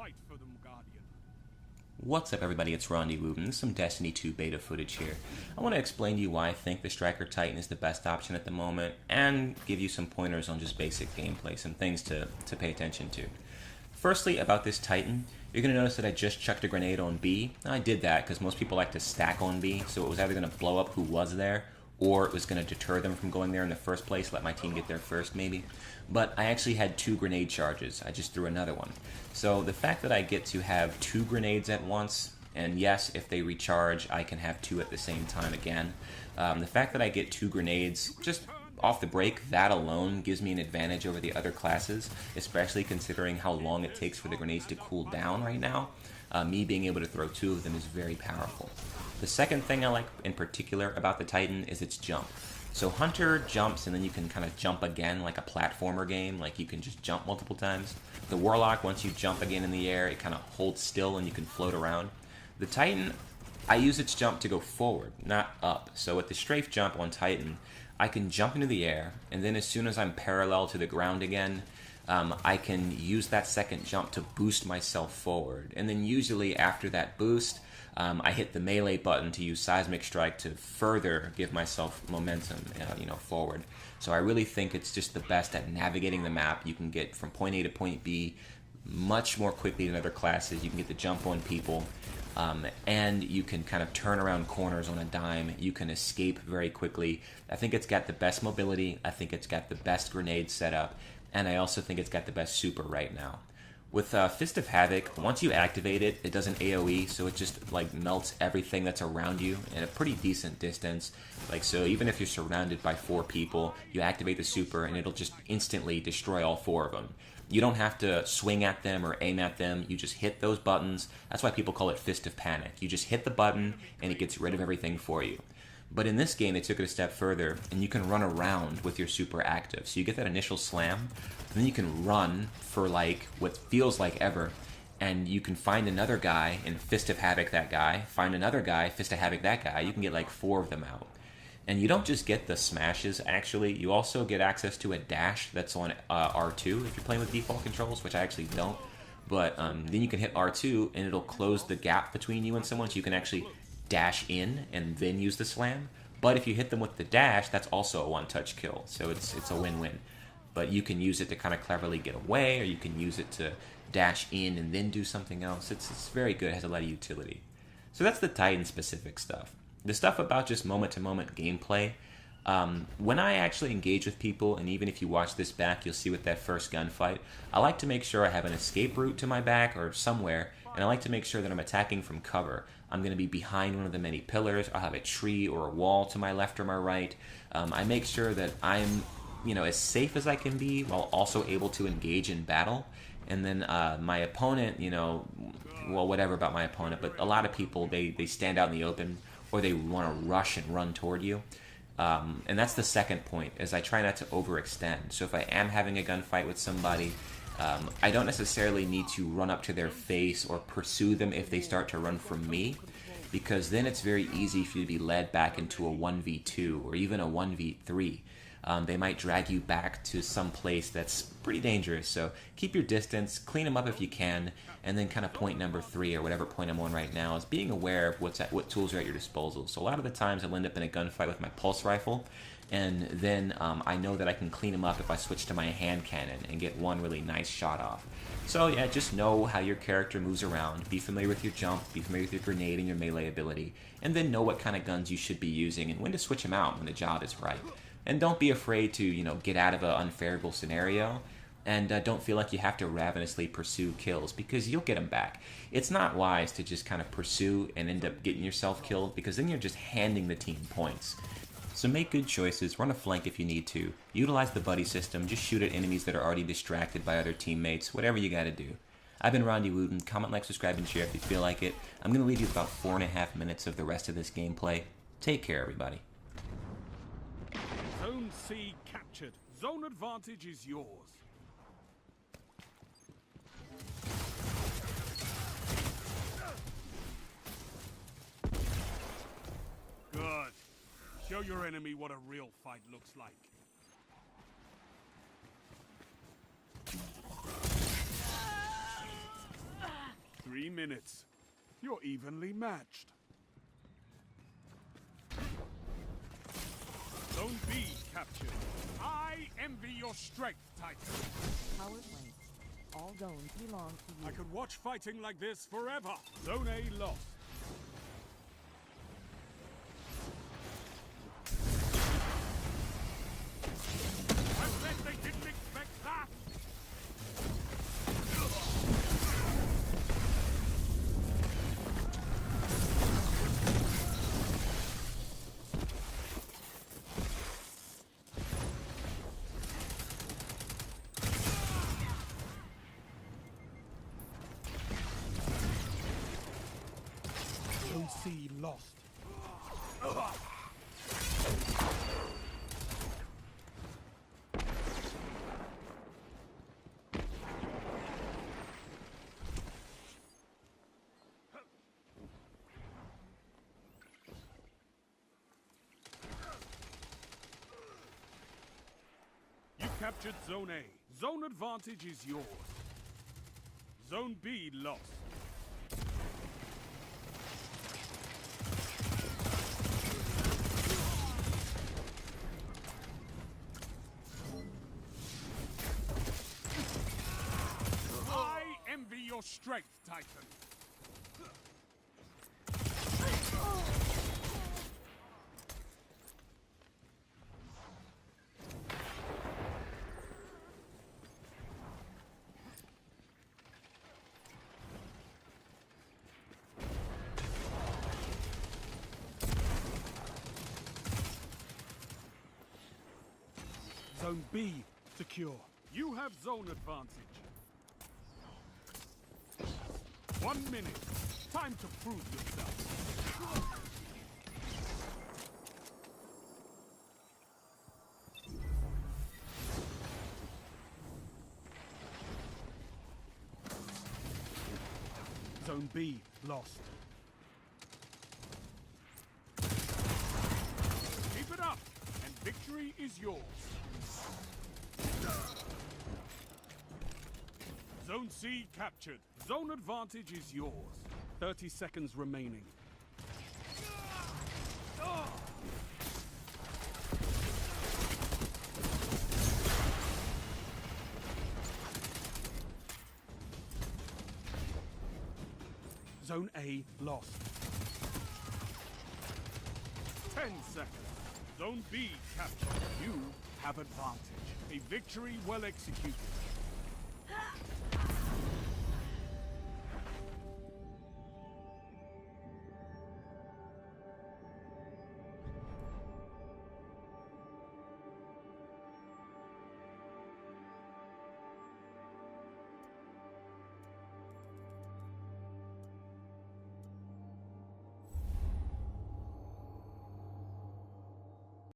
fight for them, Guardian. What's up everybody, it's Rondy Wooten. This is some Destiny 2 beta footage here. I want to explain to you why I think the Striker Titan is the best option at the moment, and give you some pointers on just basic gameplay, some things to pay attention to. Firstly, about this Titan, you're going to notice that I just chucked a grenade on B. Now, I did that because most people like to stack on B, so it was either going to blow up who was there, or it was going to deter them from going there in the first place, let my team get there first maybe. But I actually had 2 grenade charges. I just threw another one. So the fact that I get to have 2 grenades at once, and yes, if they recharge, I can have 2 at the same time again. The fact that I get 2 grenades just off the break, that alone gives me an advantage over the other classes, especially considering how long it takes for the grenades to cool down right now. Me being able to throw 2 of them is very powerful. The second thing I like in particular about the Titan is its jump. So Hunter jumps and then you can kind of jump again like a platformer game, like you can just jump multiple times. The Warlock, once you jump again in the air, it kind of holds still and you can float around. The Titan, I use its jump to go forward, not up. So with the strafe jump on Titan, I can jump into the air, and then as soon as I'm parallel to the ground again, I can use that second jump to boost myself forward. And then usually after that boost, I hit the melee button to use Seismic Strike to further give myself momentum, forward. So I really think it's just the best at navigating the map. You can get from point A to point B much more quickly than other classes. You can get the jump on people, and you can kind of turn around corners on a dime. You can escape very quickly. I think it's got the best mobility. I think it's got the best grenade setup, and I also think it's got the best super right now. With Fist of Havoc, once you activate it, it does an AoE, so it just like melts everything that's around you at a pretty decent distance. Like, so even if you're surrounded by 4 people, you activate the super and it'll just instantly destroy all 4 of them. You don't have to swing at them or aim at them, you just hit those buttons. That's why people call it Fist of Panic. You just hit the button and it gets rid of everything for you. But in this game, they took it a step further, and you can run around with your super active. So you get that initial slam, and then you can run for like what feels like ever, and you can find another guy and Fist of Havoc that guy, find another guy, Fist of Havoc that guy. You can get like 4 of them out. And you don't just get the smashes, actually. You also get access to a dash that's on R2 if you're playing with default controls, which I actually don't. But then you can hit R2, and it'll close the gap between you and someone, so you can actually dash in and then use the slam. But if you hit them with the dash, that's also a one-touch kill, so it's a win-win. But you can use it to kind of cleverly get away, or you can use it to dash in and then do something else. It's very good, it has a lot of utility. So that's the Titan-specific stuff. The stuff about just moment-to-moment gameplay, when I actually engage with people, and even if you watch this back, you'll see with that first gunfight, I like to make sure I have an escape route to my back or somewhere, and I like to make sure that I'm attacking from cover. I'm going to be behind one of the many pillars. I'll have a tree or a wall to my left or my right. I make sure that I'm, as safe as I can be while also able to engage in battle. And then my opponent, well, whatever about my opponent, but a lot of people, they stand out in the open, or they want to rush and run toward you. And that's the second point, is I try not to overextend. So if I am having a gunfight with somebody, I don't necessarily need to run up to their face or pursue them if they start to run from me, because then it's very easy for you to be led back into a 1v2 or even a 1v3. They might drag you back to some place that's pretty dangerous, so keep your distance, clean them up if you can, and then kind of point number 3, or whatever point I'm on right now, is being aware of what tools are at your disposal. So a lot of the times I'll end up in a gunfight with my pulse rifle, and then I know that I can clean them up if I switch to my hand cannon and get one really nice shot off. So yeah, just know how your character moves around, be familiar with your jump, be familiar with your grenade and your melee ability, and then know what kind of guns you should be using and when to switch them out when the job is right. And don't be afraid to, get out of an unfavorable scenario, and don't feel like you have to ravenously pursue kills, because you'll get them back. It's not wise to just kind of pursue and end up getting yourself killed, because then you're just handing the team points. So make good choices, run a flank if you need to, utilize the buddy system, just shoot at enemies that are already distracted by other teammates, whatever you gotta do. I've been Rondy Wooten. Comment, like, subscribe, and share if you feel like it. I'm gonna leave you with about 4.5 minutes of the rest of this gameplay. Take care, everybody. Zone C captured. Zone advantage is yours. Good. Show your enemy what a real fight looks like. 20 minutes. You're evenly matched. Zone B captured. I envy your strength, Titan. Powered link. All zones belong to you. I could watch fighting like this forever. Zone A lost. I bet they didn't expect that. Zone C lost. You captured Zone A. Zone advantage is yours. Zone B lost. I envy your strength, Titan. Zone B secure. You have zone advantage. 1 minute. Time to prove yourself. Zone B lost. Keep it up, and victory is yours. Zone C captured. Zone advantage is yours. 30 seconds remaining. Zone A lost. 10 seconds. Zone B captured. You have advantage. A victory well executed.